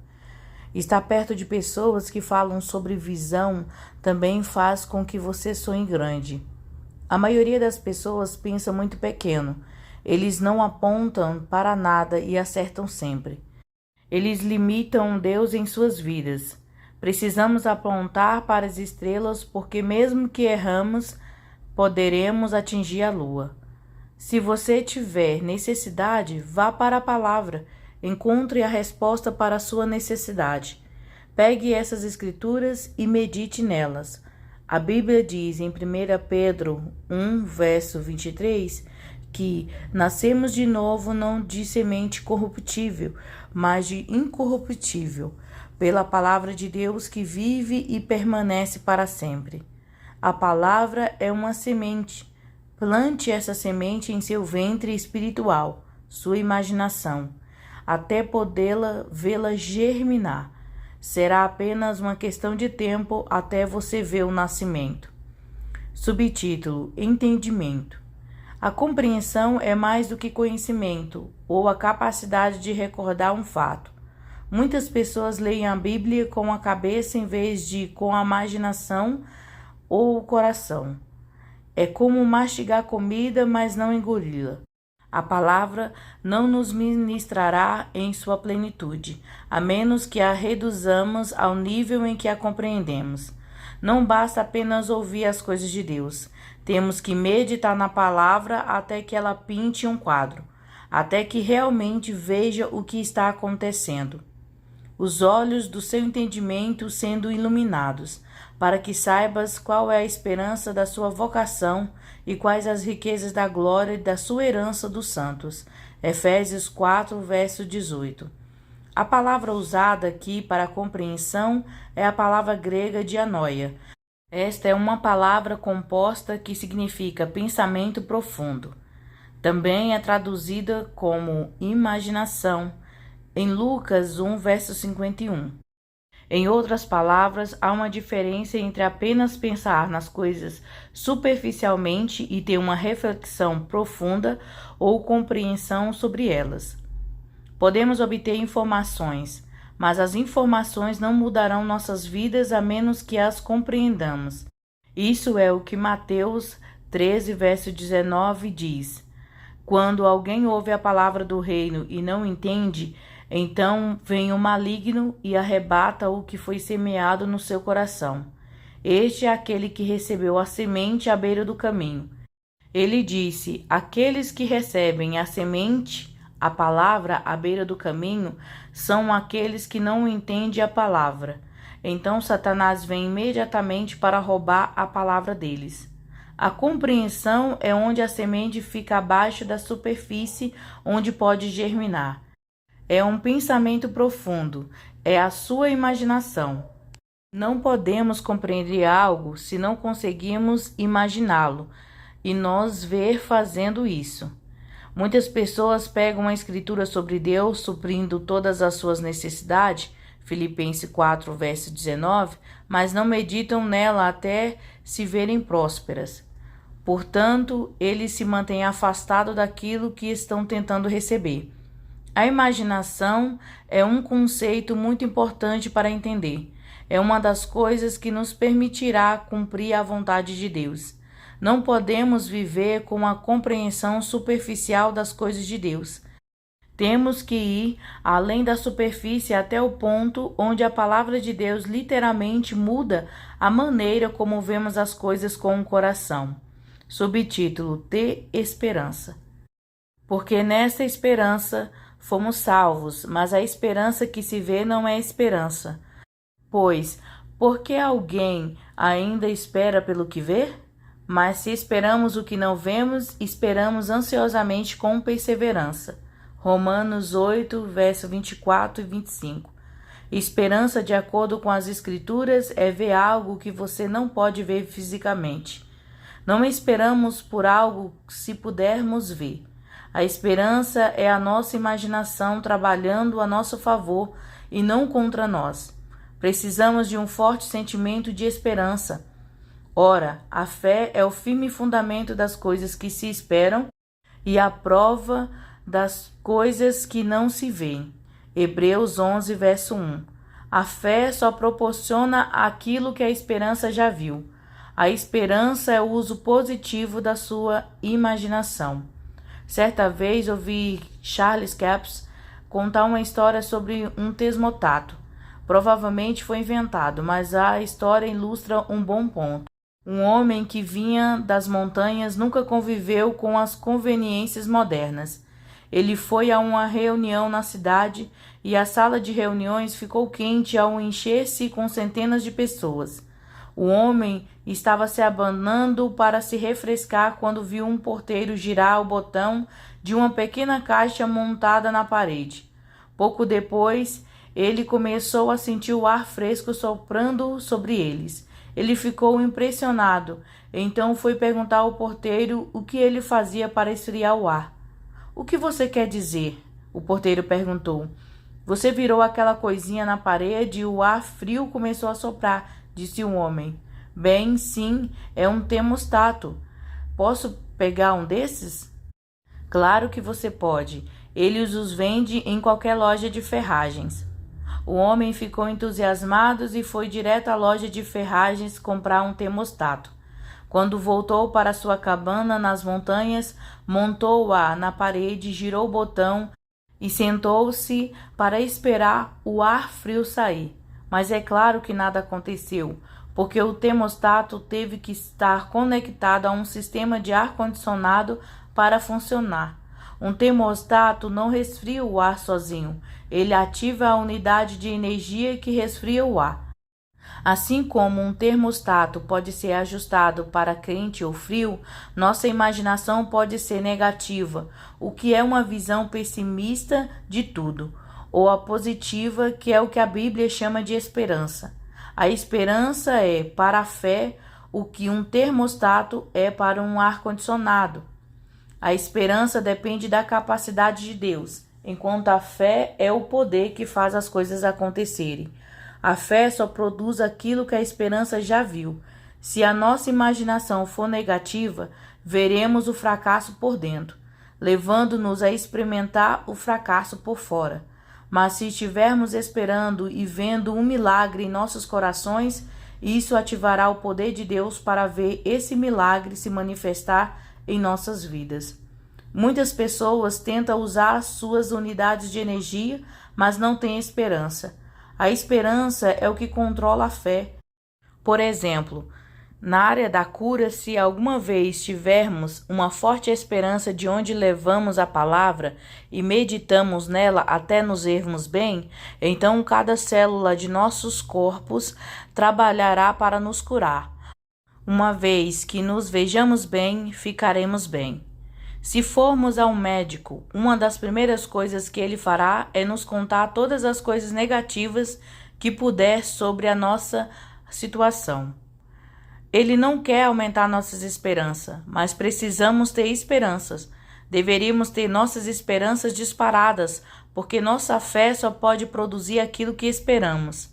Estar perto de pessoas que falam sobre visão também faz com que você sonhe grande. A maioria das pessoas pensa muito pequeno. Eles não apontam para nada e acertam sempre. Eles limitam Deus em suas vidas. Precisamos apontar para as estrelas porque mesmo que erramos, poderemos atingir a lua. Se você tiver necessidade, vá para a palavra. Encontre a resposta para a sua necessidade. Pegue essas escrituras e medite nelas. A Bíblia diz em 1 Pedro 1, verso 23, que nascemos de novo não de semente corruptível, mas de incorruptível, pela palavra de Deus que vive e permanece para sempre. A palavra é uma semente. Plante essa semente em seu ventre espiritual, sua imaginação, até podê-la vê-la germinar. Será apenas uma questão de tempo até você ver o nascimento. Subtítulo: Entendimento. A compreensão é mais do que conhecimento ou a capacidade de recordar um fato. Muitas pessoas leem a Bíblia com a cabeça em vez de com a imaginação ou o coração. É como mastigar comida, mas não engoli-la. A palavra não nos ministrará em sua plenitude, a menos que a reduzamos ao nível em que a compreendemos. Não basta apenas ouvir as coisas de Deus. Temos que meditar na palavra até que ela pinte um quadro, até que realmente veja o que está acontecendo. Os olhos do seu entendimento sendo iluminados, para que saibas qual é a esperança da sua vocação e quais as riquezas da glória e da sua herança dos santos. Efésios 4, verso 18. A palavra usada aqui para compreensão é a palavra grega dianoia. Esta é uma palavra composta que significa pensamento profundo. Também é traduzida como imaginação, em Lucas 1, verso 51. Em outras palavras, há uma diferença entre apenas pensar nas coisas superficialmente e ter uma reflexão profunda ou compreensão sobre elas. Podemos obter informações, mas as informações não mudarão nossas vidas a menos que as compreendamos. Isso é o que Mateus 13, verso 19 diz. Quando alguém ouve a palavra do reino e não entende, então vem o maligno e arrebata o que foi semeado no seu coração. Este é aquele que recebeu a semente à beira do caminho. Ele disse: aqueles que recebem a semente, a palavra à beira do caminho, são aqueles que não entendem a palavra. Então Satanás vem imediatamente para roubar a palavra deles. A compreensão é onde a semente fica abaixo da superfície, onde pode germinar. É um pensamento profundo, é a sua imaginação. Não podemos compreender algo se não conseguimos imaginá-lo e nos ver fazendo isso. Muitas pessoas pegam a escritura sobre Deus suprindo todas as suas necessidades, Filipenses 4, verso 19, mas não meditam nela até se verem prósperas. Portanto, eles se mantêm afastados daquilo que estão tentando receber. A imaginação é um conceito muito importante para entender. É uma das coisas que nos permitirá cumprir a vontade de Deus. Não podemos viver com a compreensão superficial das coisas de Deus. Temos que ir além da superfície até o ponto onde a palavra de Deus literalmente muda a maneira como vemos as coisas com o coração. Subtítulo: Ter esperança. Porque nesta esperança fomos salvos, mas a esperança que se vê não é esperança. Pois, por que alguém ainda espera pelo que vê? Mas se esperamos o que não vemos, esperamos ansiosamente com perseverança. Romanos 8, verso 24 e 25. Esperança, de acordo com as Escrituras, é ver algo que você não pode ver fisicamente. Não esperamos por algo se pudermos ver. A esperança é a nossa imaginação trabalhando a nosso favor e não contra nós. Precisamos de um forte sentimento de esperança. Ora, a fé é o firme fundamento das coisas que se esperam e a prova das coisas que não se veem. Hebreus 11, verso 1. A fé só proporciona aquilo que a esperança já viu. A esperança é o uso positivo da sua imaginação. Certa vez ouvi Charles Capps contar uma história sobre um tesmotato. Provavelmente foi inventado, mas a história ilustra um bom ponto. Um homem que vinha das montanhas nunca conviveu com as conveniências modernas. Ele foi a uma reunião na cidade e a sala de reuniões ficou quente ao encher-se com centenas de pessoas. O homem estava se abanando para se refrescar quando viu um porteiro girar o botão de uma pequena caixa montada na parede. Pouco depois, ele começou a sentir o ar fresco soprando sobre eles. Ele ficou impressionado, então foi perguntar ao porteiro o que ele fazia para esfriar o ar. "O que você quer dizer?" o porteiro perguntou. "Você virou aquela coisinha na parede e o ar frio começou a soprar", disse o homem. "Bem, sim, é um termostato. Posso pegar um desses?" "Claro que você pode. Eles os vendem em qualquer loja de ferragens." O homem ficou entusiasmado e foi direto à loja de ferragens comprar um termostato. Quando voltou para sua cabana nas montanhas, montou-a na parede, girou o botão e sentou-se para esperar o ar frio sair. Mas é claro que nada aconteceu, porque o termostato teve que estar conectado a um sistema de ar-condicionado para funcionar. Um termostato não resfria o ar sozinho, ele ativa a unidade de energia que resfria o ar. Assim como um termostato pode ser ajustado para quente ou frio, nossa imaginação pode ser negativa, o que é uma visão pessimista de tudo, ou a positiva, que é o que a Bíblia chama de esperança. A esperança é, para a fé, o que um termostato é para um ar-condicionado. A esperança depende da capacidade de Deus, enquanto a fé é o poder que faz as coisas acontecerem. A fé só produz aquilo que a esperança já viu. Se a nossa imaginação for negativa, veremos o fracasso por dentro, levando-nos a experimentar o fracasso por fora. Mas se estivermos esperando e vendo um milagre em nossos corações, isso ativará o poder de Deus para ver esse milagre se manifestar em nossas vidas. Muitas pessoas tentam usar suas unidades de energia, mas não têm esperança. A esperança é o que controla a fé. Por exemplo, na área da cura, se alguma vez tivermos uma forte esperança de onde levamos a palavra e meditamos nela até nos vermos bem, então cada célula de nossos corpos trabalhará para nos curar. Uma vez que nos vejamos bem, ficaremos bem. Se formos ao médico, uma das primeiras coisas que ele fará é nos contar todas as coisas negativas que puder sobre a nossa situação. Ele não quer aumentar nossas esperanças, mas precisamos ter esperanças. Deveríamos ter nossas esperanças disparadas, porque nossa fé só pode produzir aquilo que esperamos.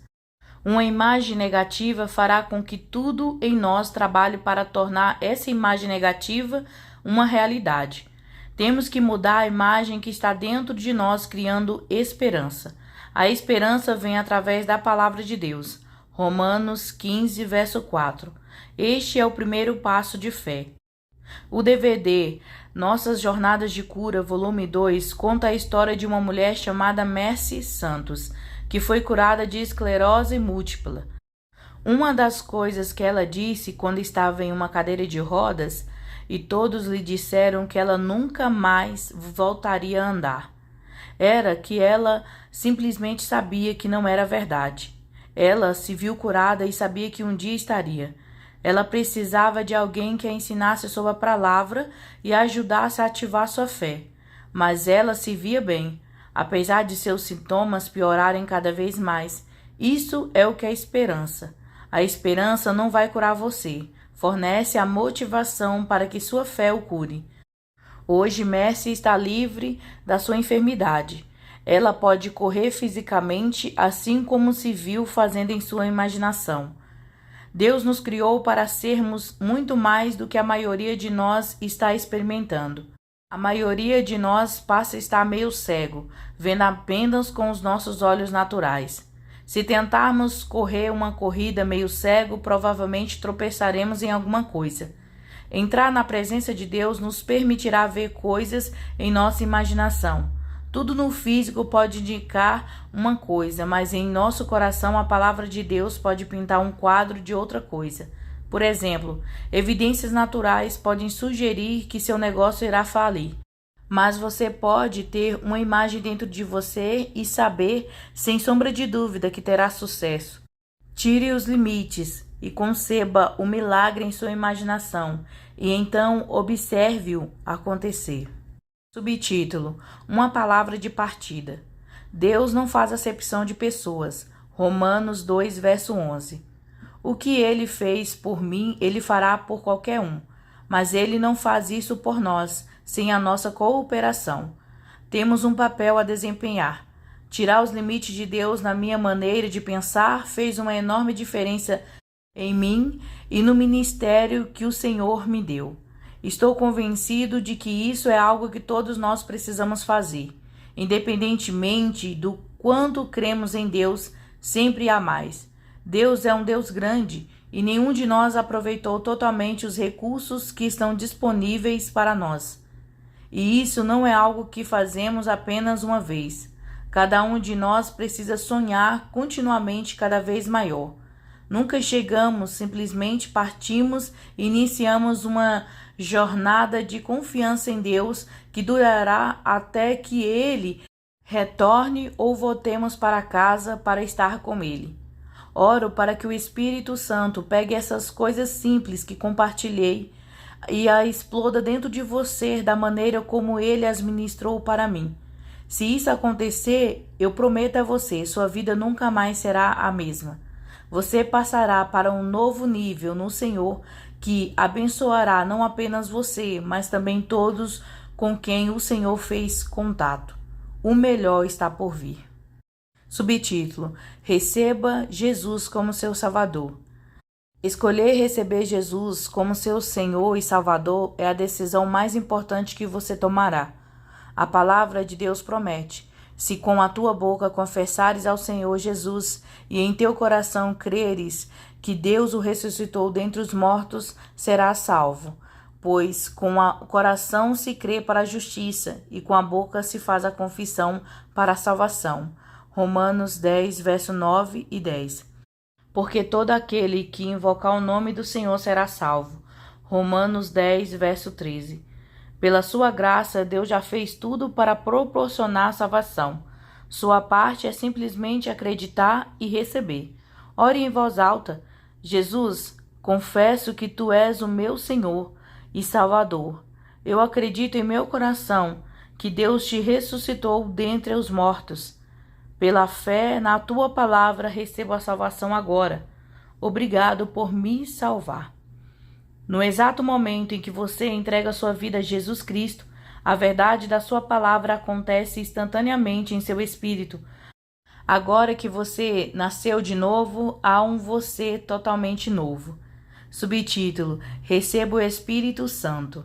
Uma imagem negativa fará com que tudo em nós trabalhe para tornar essa imagem negativa uma realidade. Temos que mudar a imagem que está dentro de nós, criando esperança. A esperança vem através da palavra de Deus. Romanos 15, verso 4. Este é o primeiro passo de fé. O DVD Nossas Jornadas de Cura, volume 2, conta a história de uma mulher chamada Mercy Santos, que foi curada de esclerose múltipla. Uma das coisas que ela disse quando estava em uma cadeira de rodas, e todos lhe disseram que ela nunca mais voltaria a andar, era que ela simplesmente sabia que não era verdade. Ela se viu curada e sabia que um dia estaria. Ela precisava de alguém que a ensinasse sobre a palavra e a ajudasse a ativar sua fé. Mas ela se via bem, apesar de seus sintomas piorarem cada vez mais. Isso é o que é esperança. A esperança não vai curar você. Fornece a motivação para que sua fé o cure. Hoje, Mercy está livre da sua enfermidade. Ela pode correr fisicamente, assim como se viu fazendo em sua imaginação. Deus nos criou para sermos muito mais do que a maioria de nós está experimentando. A maioria de nós passa a estar meio cego, vendo apenas com os nossos olhos naturais. Se tentarmos correr uma corrida meio cego, provavelmente tropeçaremos em alguma coisa. Entrar na presença de Deus nos permitirá ver coisas em nossa imaginação. Tudo no físico pode indicar uma coisa, mas em nosso coração a palavra de Deus pode pintar um quadro de outra coisa. Por exemplo, evidências naturais podem sugerir que seu negócio irá falir. Mas você pode ter uma imagem dentro de você e saber, sem sombra de dúvida, que terá sucesso. Tire os limites e conceba o milagre em sua imaginação, e então observe-o acontecer. Subtítulo: Uma palavra de partida. Deus não faz acepção de pessoas. Romanos 2, verso 11. O que ele fez por mim, ele fará por qualquer um, mas ele não faz isso por nós, sem a nossa cooperação. Temos um papel a desempenhar. Tirar os limites de Deus na minha maneira de pensar fez uma enorme diferença em mim e no ministério que o Senhor me deu. Estou convencido de que isso é algo que todos nós precisamos fazer. Independentemente do quanto cremos em Deus, sempre há mais. Deus é um Deus grande e nenhum de nós aproveitou totalmente os recursos que estão disponíveis para nós. E isso não é algo que fazemos apenas uma vez. Cada um de nós precisa sonhar continuamente cada vez maior. Nunca chegamos, simplesmente partimos e iniciamos uma jornada de confiança em Deus que durará até que Ele retorne ou voltemos para casa para estar com Ele. Oro para que o Espírito Santo pegue essas coisas simples que compartilhei e a exploda dentro de você da maneira como Ele as ministrou para mim. Se isso acontecer, eu prometo a você, sua vida nunca mais será a mesma. Você passará para um novo nível no Senhor, que abençoará não apenas você, mas também todos com quem o Senhor fez contato. O melhor está por vir. Subtítulo: Receba Jesus como seu Salvador. Escolher receber Jesus como seu Senhor e Salvador é a decisão mais importante que você tomará. A palavra de Deus promete: se com a tua boca confessares ao Senhor Jesus e em teu coração creres que Deus o ressuscitou dentre os mortos, serás salvo. Pois com o coração se crê para a justiça e com a boca se faz a confissão para a salvação. Romanos 10, verso 9 e 10. Porque todo aquele que invocar o nome do Senhor será salvo. Romanos 10, verso 13. Pela sua graça, Deus já fez tudo para proporcionar a salvação. Sua parte é simplesmente acreditar e receber. Ore em voz alta: Jesus, confesso que tu és o meu Senhor e Salvador. Eu acredito em meu coração que Deus te ressuscitou dentre os mortos. Pela fé na tua palavra, recebo a salvação agora. Obrigado por me salvar. No exato momento em que você entrega sua vida a Jesus Cristo, a verdade da sua palavra acontece instantaneamente em seu espírito. Agora que você nasceu de novo, há um você totalmente novo. Subtítulo: Receba o Espírito Santo.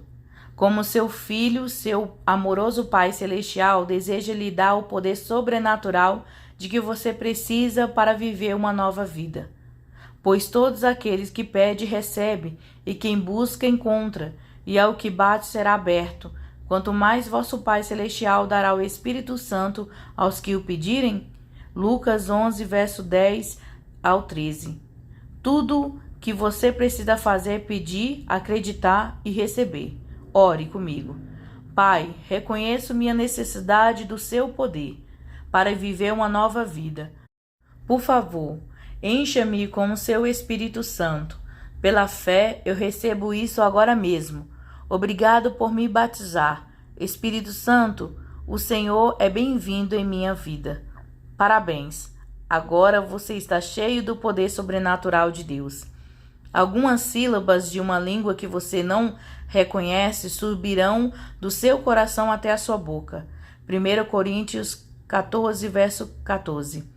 Como seu filho, seu amoroso Pai Celestial deseja lhe dar o poder sobrenatural de que você precisa para viver uma nova vida. Pois todos aqueles que pede, recebe, e quem busca, encontra, e ao que bate será aberto. Quanto mais vosso Pai Celestial dará o Espírito Santo aos que o pedirem. Lucas 11, verso 10 ao 13. Tudo que você precisa fazer é pedir, acreditar e receber. Ore comigo. Pai, reconheço minha necessidade do seu poder para viver uma nova vida. Por favor, encha-me com o seu Espírito Santo. Pela fé, eu recebo isso agora mesmo. Obrigado por me batizar. Espírito Santo, o Senhor é bem-vindo em minha vida. Parabéns. Agora você está cheio do poder sobrenatural de Deus. Algumas sílabas de uma língua que você não reconhece subirão do seu coração até a sua boca. 1 Coríntios 14, verso 14.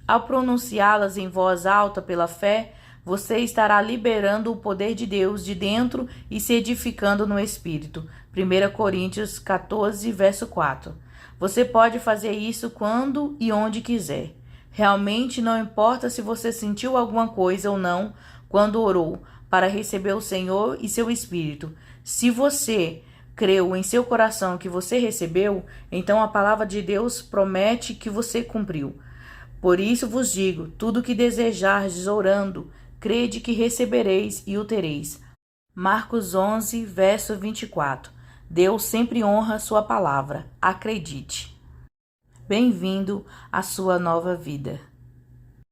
Ao pronunciá-las em voz alta pela fé, você estará liberando o poder de Deus de dentro e se edificando no Espírito. 1 Coríntios 14, verso 4. Você pode fazer isso quando e onde quiser. Realmente não importa se você sentiu alguma coisa ou não quando orou para receber o Senhor e seu Espírito. Se você creu em seu coração que você recebeu, então a palavra de Deus promete que você cumpriu. Por isso vos digo, tudo que desejardes orando, crede que recebereis e o tereis. Marcos 11, verso 24. Deus sempre honra sua palavra. Acredite. Bem-vindo à sua nova vida.